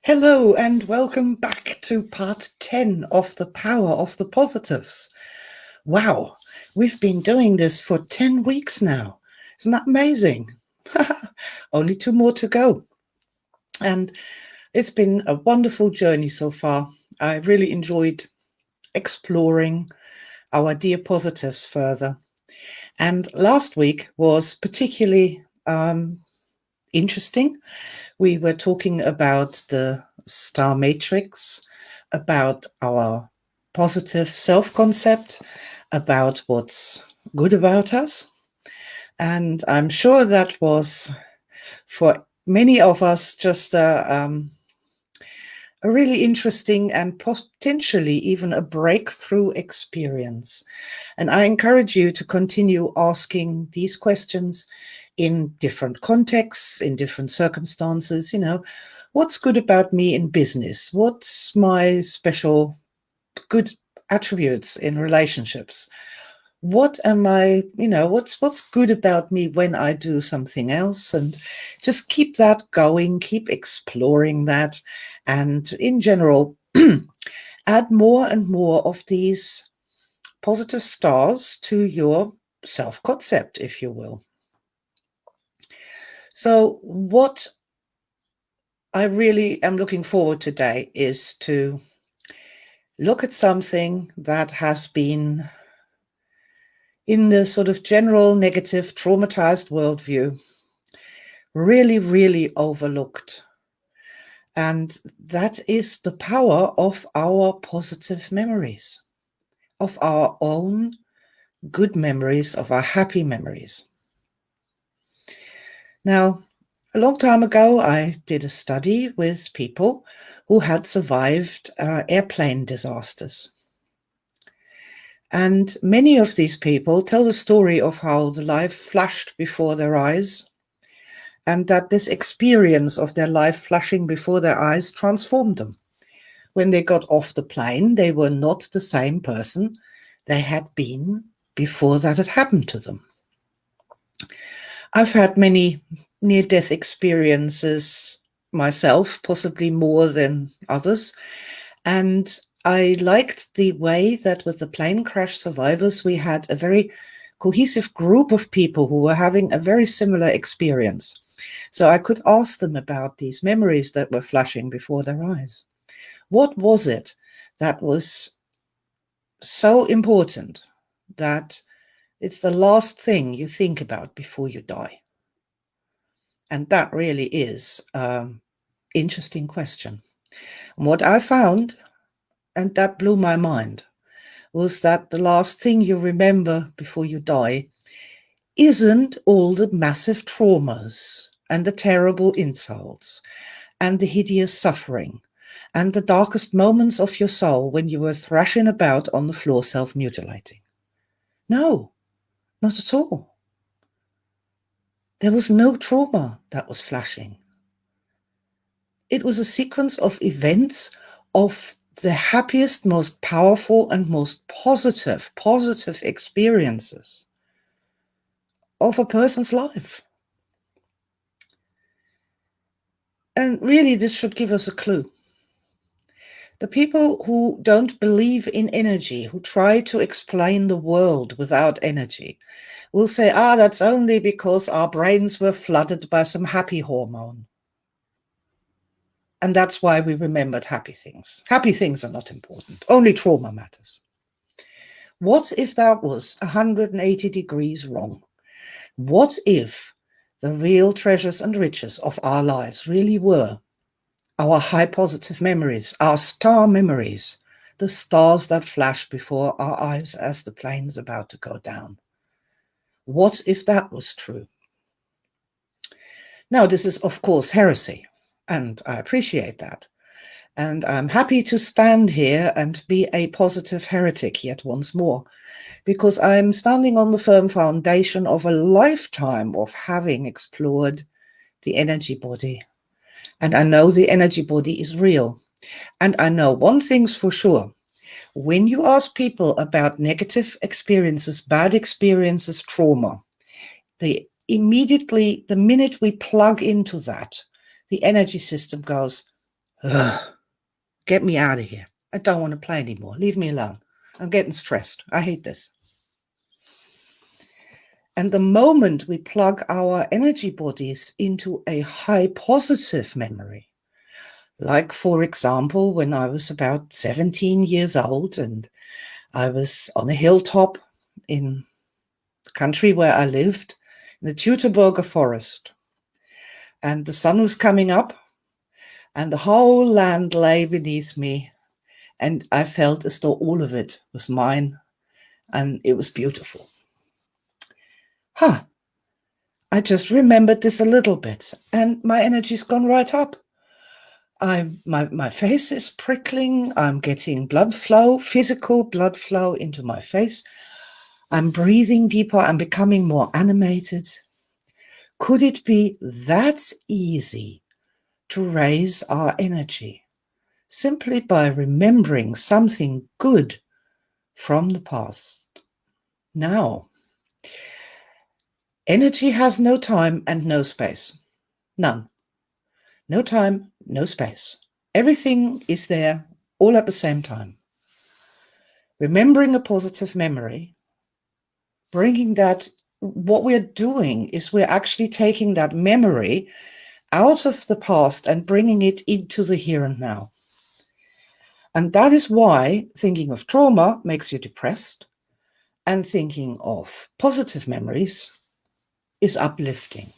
Hello and welcome back to part 10 of The Power of the Positives. Wow, we've been doing this for 10 weeks now. Isn't that amazing? Only 2 more to go. And it's been a wonderful journey so far. I really enjoyed exploring our dear positives further. And last week was particularly interesting. We were talking about the star matrix, about our positive self-concept, about what's good about us. And I'm sure that was, for many of us, just a really interesting and potentially even a breakthrough experience. And I encourage you to continue asking these questions in different contexts, in different circumstances. What's good about me in business? What's my special good attributes in relationships? What am I, what's good about me when I do something else? And just keep that going, keep exploring that. And in general, add more and more of these positive stars to your self-concept, if you will. So what I really am looking forward today is to look at something that has been in the sort of general negative, traumatized worldview, really, really overlooked. And that is the power of our positive memories, of our own good memories, of our happy memories. Now, a long time ago, I did a study with people who had survived airplane disasters. And many of these people tell the story of how the life flashed before their eyes, and that this experience of their life flashing before their eyes transformed them. When they got off the plane, they were not the same person they had been before that had happened to them. I've had many near-death experiences myself, possibly more than others, and I liked the way that with the plane crash survivors, we had a very cohesive group of people who were having a very similar experience. So I could ask them about these memories that were flashing before their eyes. What was it that was so important that it's the last thing you think about before you die? And that really is an interesting question. And what I found, and that blew my mind, was that the last thing you remember before you die isn't all the massive traumas and the terrible insults and the hideous suffering and the darkest moments of your soul when you were thrashing about on the floor self-mutilating. No, not at all. There was no trauma that was flashing. It was a sequence of events of the happiest, most powerful, and most positive experiences of a person's life. And really, this should give us a clue. The people who don't believe in energy, who try to explain the world without energy, will say, that's only because our brains were flooded by some happy hormone. And that's why we remembered happy things. Happy things are not important. Only trauma matters. What if that was 180 degrees wrong? What if the real treasures and riches of our lives really were our high positive memories, our star memories, the stars that flash before our eyes as the plane's about to go down? What if that was true? Now, this is, of course, heresy, and I appreciate that. And I'm happy to stand here and be a positive heretic yet once more, because I'm standing on the firm foundation of a lifetime of having explored the energy body. And I know the energy body is real. And I know one thing's for sure. When you ask people about negative experiences, bad experiences, trauma, the minute we plug into that, the energy system goes, Ugh, get me out of here. I don't want to play anymore. Leave me alone. I'm getting stressed. I hate this. And the moment we plug our energy bodies into a high positive memory, like, for example, when I was about 17 years old and I was on a hilltop in the country where I lived, in the Teutoburger forest, and the sun was coming up and the whole land lay beneath me, and I felt as though all of it was mine, and it was beautiful. Huh, I just remembered this a little bit, and my energy's gone right up. My face is prickling. I'm getting blood flow, physical blood flow into my face. I'm breathing deeper. I'm becoming more animated. Could it be that easy to raise our energy simply by remembering something good from the past? Now, energy has no time and no space. None. No time, no space. Everything is there all at the same time. Remembering a positive memory, bringing that, what we're doing is we're actually taking that memory out of the past and bringing it into the here and now. And that is why thinking of trauma makes you depressed, and thinking of positive memories is uplifting.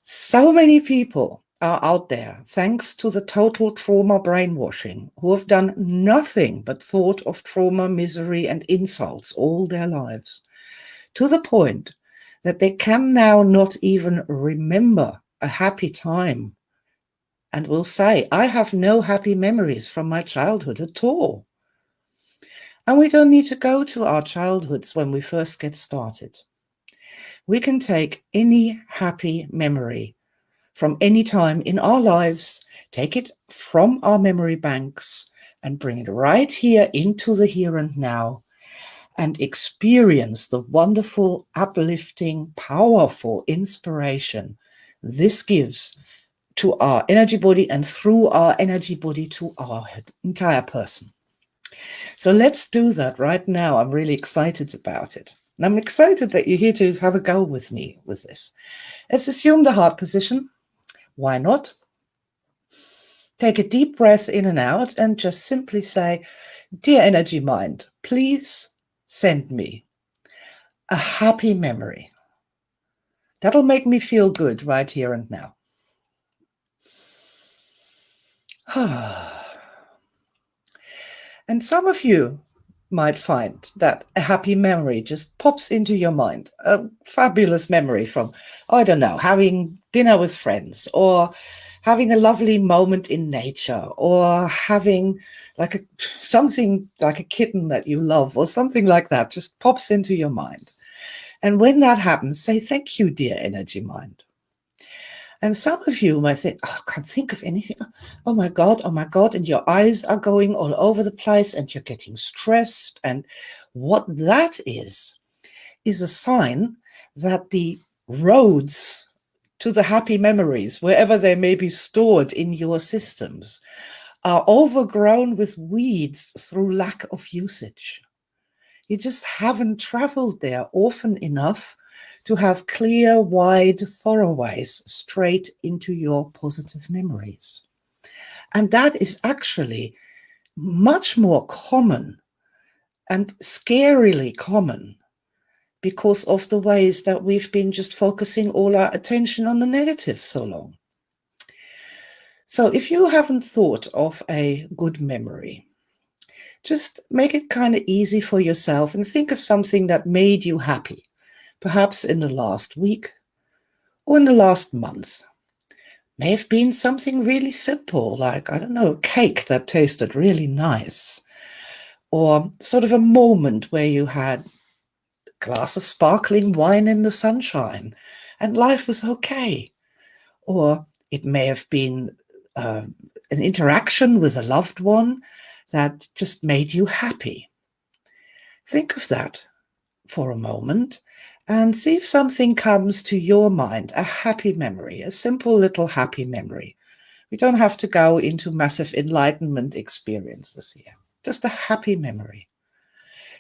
So many people are out there, thanks to the total trauma brainwashing, who have done nothing but thought of trauma, misery, and insults all their lives, to the point that they can now not even remember a happy time, and will say, I have no happy memories from my childhood at all. And we don't need to go to our childhoods when we first get started. We can take any happy memory from any time in our lives, take it from our memory banks and bring it right here into the here and now, and experience the wonderful, uplifting, powerful inspiration this gives to our energy body, and through our energy body to our entire person. So let's do that right now. I'm really excited about it. And I'm excited that you're here to have a go with me with this. Let's assume the heart position. Why not? Take a deep breath in and out and just simply say, dear energy mind, please send me a happy memory. That'll make me feel good right here and now. And some of you might find that a happy memory just pops into your mind, a fabulous memory from, I don't know, having dinner with friends, or having a lovely moment in nature, or having like something like a kitten that you love, or something like that just pops into your mind. And when that happens, say, thank you, dear energy mind. And some of you might think, oh, I can't think of anything. Oh my God, oh my God. And your eyes are going all over the place and you're getting stressed. And what that is a sign that the roads to the happy memories, wherever they may be stored in your systems, are overgrown with weeds through lack of usage. You just haven't traveled there often enough to have clear, wide thoroughways straight into your positive memories. And that is actually much more common, and scarily common, because of the ways that we've been just focusing all our attention on the negative so long. So if you haven't thought of a good memory, just make it kind of easy for yourself and think of something that made you happy, perhaps in the last week or in the last month. May have been something really simple, like, I don't know, a cake that tasted really nice, or sort of a moment where you had a glass of sparkling wine in the sunshine and life was okay. Or it may have been an interaction with a loved one that just made you happy. Think of that for a moment and see if something comes to your mind, a happy memory, a simple little happy memory. We don't have to go into massive enlightenment experiences here. Just a happy memory.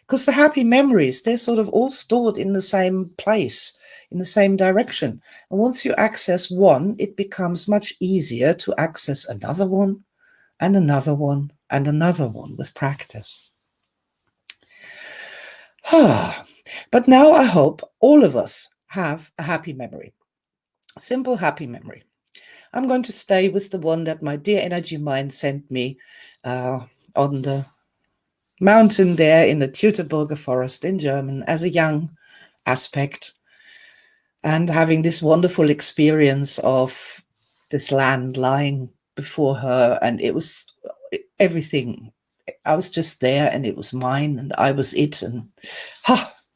Because the happy memories, they're sort of all stored in the same place, in the same direction. And once you access one, it becomes much easier to access another one and another one and another one with practice. But now I hope all of us have a happy memory, a simple happy memory. I'm going to stay with the one that my dear energy mind sent me on the mountain there in the Teutoburger forest in Germany as a young aspect, and having this wonderful experience of this land lying before her, and it was everything. I was just there, and it was mine, and I was it, and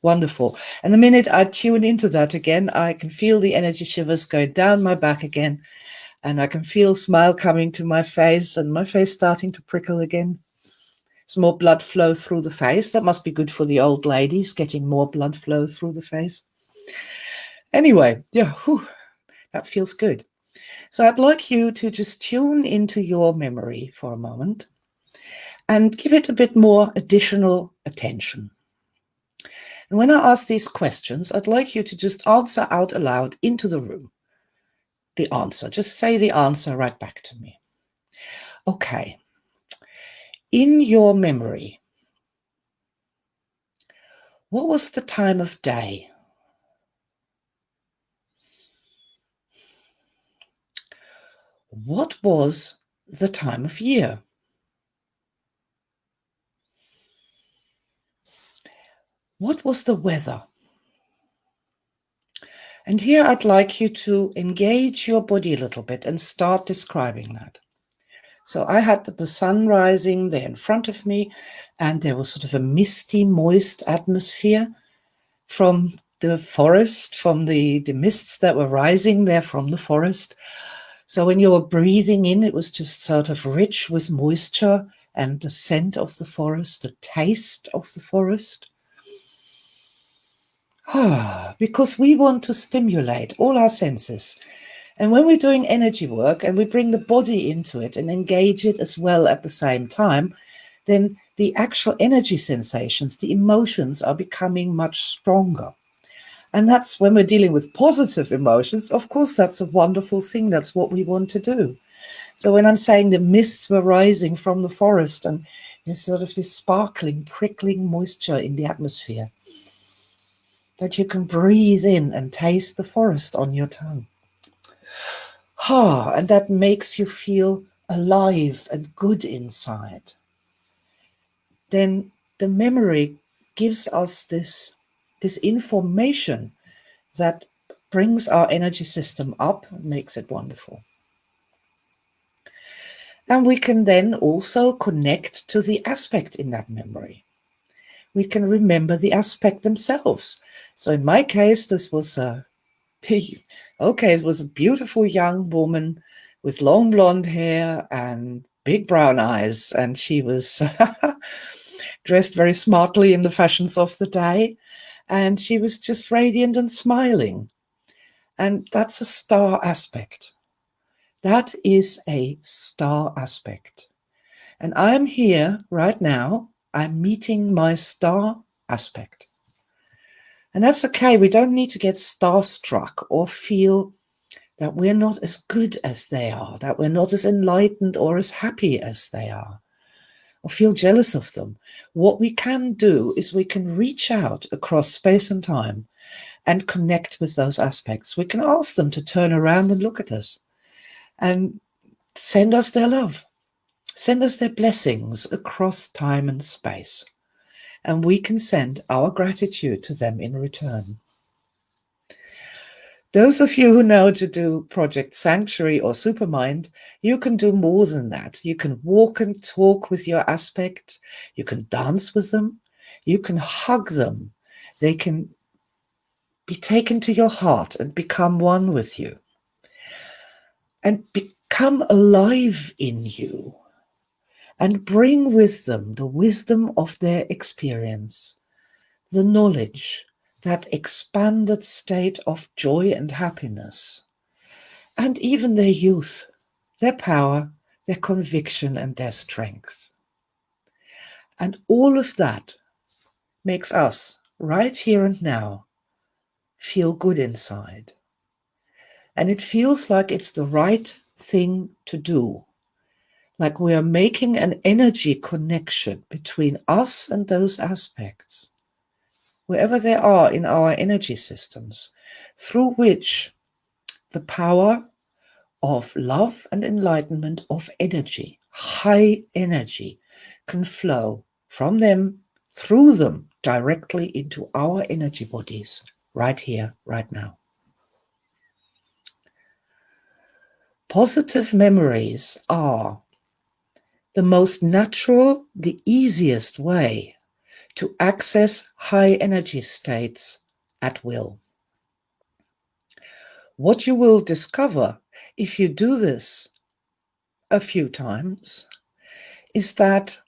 wonderful. And the minute I tune into that again, I can feel the energy shivers going down my back again, and I can feel smile coming to my face, and my face starting to prickle again. Some more blood flow through the face. That must be good for the old ladies, getting more blood flow through the face. Anyway, yeah, that feels good. So I'd like you to just tune into your memory for a moment and give it a bit more additional attention. And when I ask these questions, I'd like you to just answer out aloud into the room. The answer, just say the answer right back to me. Okay. In your memory, what was the time of day? What was the time of year? What was the weather? And here I'd like you to engage your body a little bit and start describing that. So I had the sun rising there in front of me, and there was sort of a misty, moist atmosphere from the forest, from the mists that were rising there from the forest. So when you were breathing in, it was just sort of rich with moisture and the scent of the forest, the taste of the forest. Because we want to stimulate all our senses. And when we're doing energy work and we bring the body into it and engage it as well at the same time, then the actual energy sensations, the emotions are becoming much stronger. And that's when we're dealing with positive emotions. Of course, that's a wonderful thing. That's what we want to do. So when I'm saying the mists were rising from the forest and there's sort of this sparkling, prickling moisture in the atmosphere, that you can breathe in and taste the forest on your tongue. And that makes you feel alive and good inside. Then the memory gives us this information that brings our energy system up and makes it wonderful. And we can then also connect to the aspect in that memory. We can remember the aspect themselves. So in my case, this was it was a beautiful young woman with long blonde hair and big brown eyes, and she was dressed very smartly in the fashions of the day, and she was just radiant and smiling. And that's a star aspect. That is a star aspect. And I'm here right now, I'm meeting my star aspect. And that's okay. We don't need to get starstruck or feel that we're not as good as they are, that we're not as enlightened or as happy as they are, or feel jealous of them. What we can do is we can reach out across space and time and connect with those aspects. We can ask them to turn around and look at us and send us their love, send us their blessings across time and space. And we can send our gratitude to them in return. Those of you who know to do Project Sanctuary or Supermind, you can do more than that. You can walk and talk with your aspect. You can dance with them. You can hug them. They can be taken to your heart and become one with you and become alive in you and bring with them the wisdom of their experience, the knowledge, that expanded state of joy and happiness, and even their youth. their power, their conviction, and their strength. And all of that makes us, right here and now, feel good inside. And it feels like it's the right thing to do. Like we are making an energy connection between us and those aspects, wherever they are in our energy systems, through which the power of love and enlightenment of energy, high energy, can flow from them, through them, directly into our energy bodies, right here, right now. Positive memories are the most natural, the easiest way to access high energy states at will. What you will discover if you do this a few times is that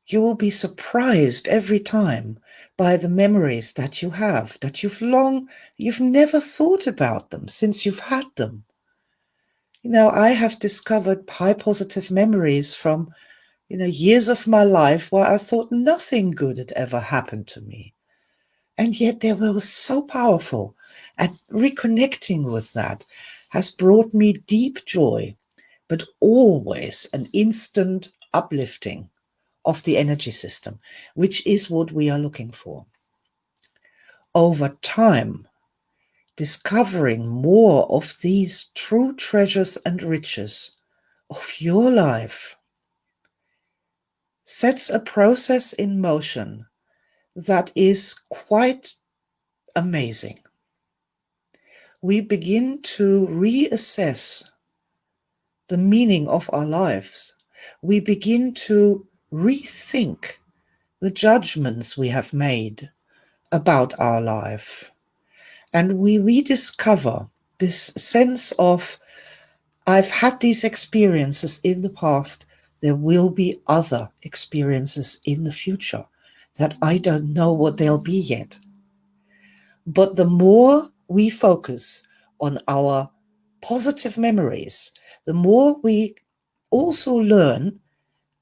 you will be surprised every time by the memories that you have, that you've never thought about them since you've had them. I have discovered high positive memories from, years of my life where I thought nothing good had ever happened to me. And yet they were so powerful. And reconnecting with that has brought me deep joy, but always an instant uplifting of the energy system, which is what we are looking for. Over time, discovering more of these true treasures and riches of your life sets a process in motion that is quite amazing. We begin to reassess the meaning of our lives. We begin to rethink the judgments we have made about our life. And we rediscover this sense of, I've had these experiences in the past, there will be other experiences in the future that I don't know what they'll be yet. But the more we focus on our positive memories, the more we also learn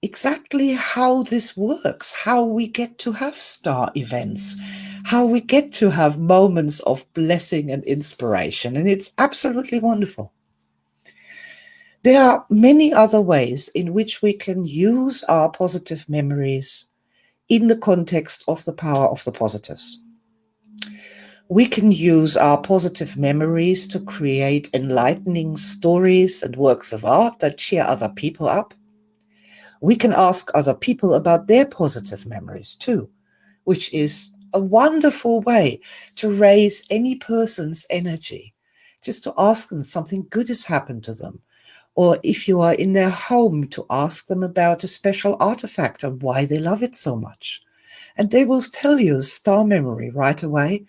exactly how this works, how we get to have star events, how we get to have moments of blessing and inspiration. And it's absolutely wonderful. There are many other ways in which we can use our positive memories in the context of the power of the positives. We can use our positive memories to create enlightening stories and works of art that cheer other people up. We can ask other people about their positive memories too, which is a wonderful way to raise any person's energy, just to ask them something good has happened to them. Or if you are in their home, to ask them about a special artifact and why they love it so much. And they will tell you a star memory right away.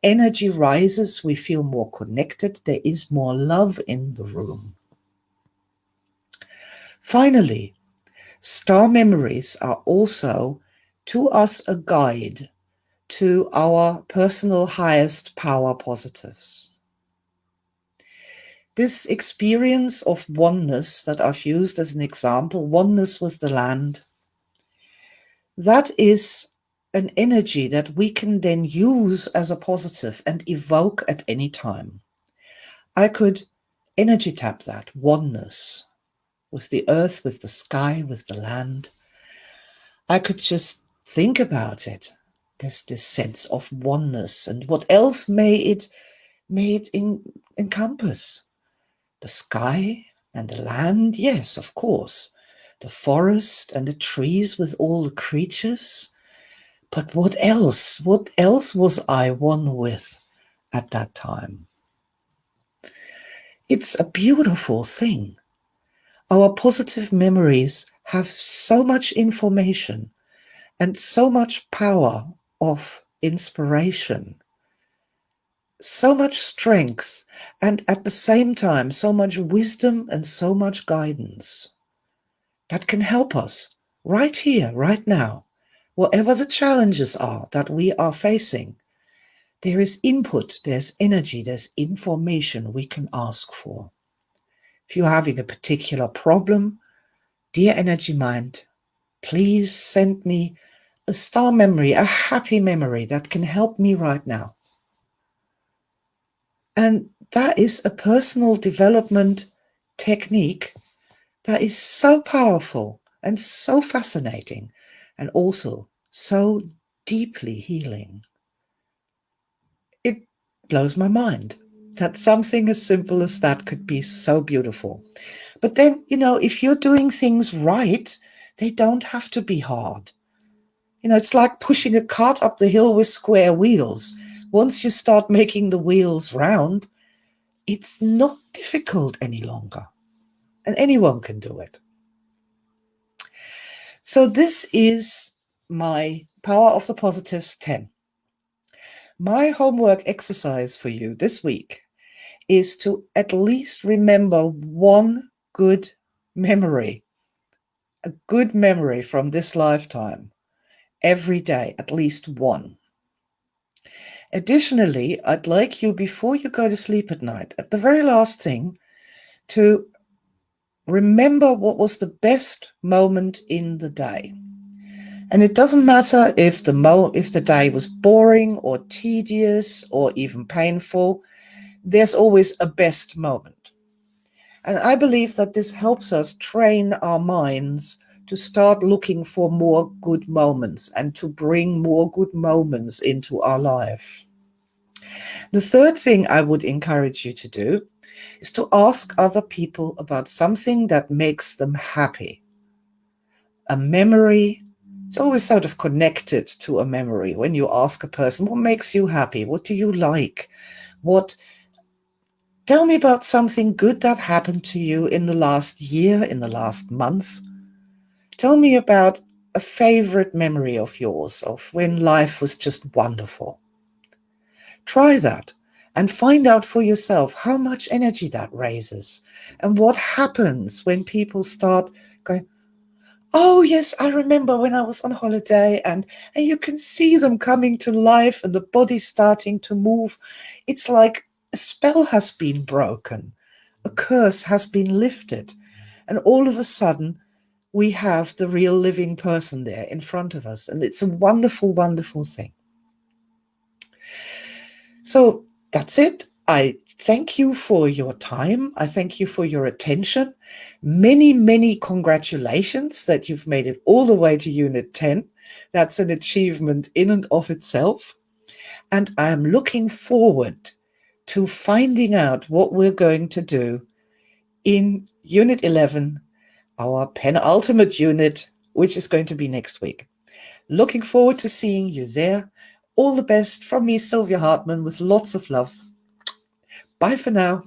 Energy rises, we feel more connected, there is more love in the room. Finally, star memories are also to us a guide to our personal highest power positives. This experience of oneness that I've used as an example, oneness with the land, that is an energy that we can then use as a positive and evoke at any time. I could energy tap that oneness with the earth, with the sky, with the land. I could just think about it. There's this sense of oneness, and what else may it encompass? The sky and the land, yes, of course. The forest and the trees with all the creatures. But what else? What else was I one with at that time? It's a beautiful thing. Our positive memories have so much information and so much power of inspiration, so much strength, and at the same time, so much wisdom and so much guidance that can help us right here, right now, whatever the challenges are that we are facing. There is input, there's energy, there's information we can ask for. If you're having a particular problem, dear energy mind, please send me a star memory, a happy memory that can help me right now. And that is a personal development technique that is so powerful and so fascinating and also so deeply healing. It blows my mind that something as simple as that could be so beautiful. But then, if you're doing things right, they don't have to be hard. It's like pushing a cart up the hill with square wheels. Once you start making the wheels round, it's not difficult any longer. And anyone can do it. So this is my Power of the Positives 10. My homework exercise for you this week is to at least remember one good memory, a good memory from this lifetime every day, at least one. Additionally, I'd like you, before you go to sleep at night, at the very last thing, to remember what was the best moment in the day. And it doesn't matter if the day was boring or tedious or even painful, there's always a best moment. And I believe that this helps us train our minds to start looking for more good moments and to bring more good moments into our life. The third thing I would encourage you to do is to ask other people about something that makes them happy. A memory, it's always sort of connected to a memory. When you ask a person, what makes you happy? What do you like? Tell me about something good that happened to you in the last year, in the last month. Tell me about a favorite memory of yours of when life was just wonderful. Try that and find out for yourself how much energy that raises and what happens when people start going, oh, yes, I remember when I was on holiday, and you can see them coming to life and the body starting to move. It's like a spell has been broken, a curse has been lifted, and all of a sudden we have the real living person there in front of us, and it's a wonderful, wonderful thing. So that's it. I thank you for your time. I thank you for your attention. Many, many congratulations that you've made it all the way to Unit 10. That's an achievement in and of itself. And I am looking forward to finding out what we're going to do in Unit 11, our penultimate unit, which is going to be next week. Looking forward to seeing you there. All the best from me, Silvia Hartmann, with lots of love. Bye for now.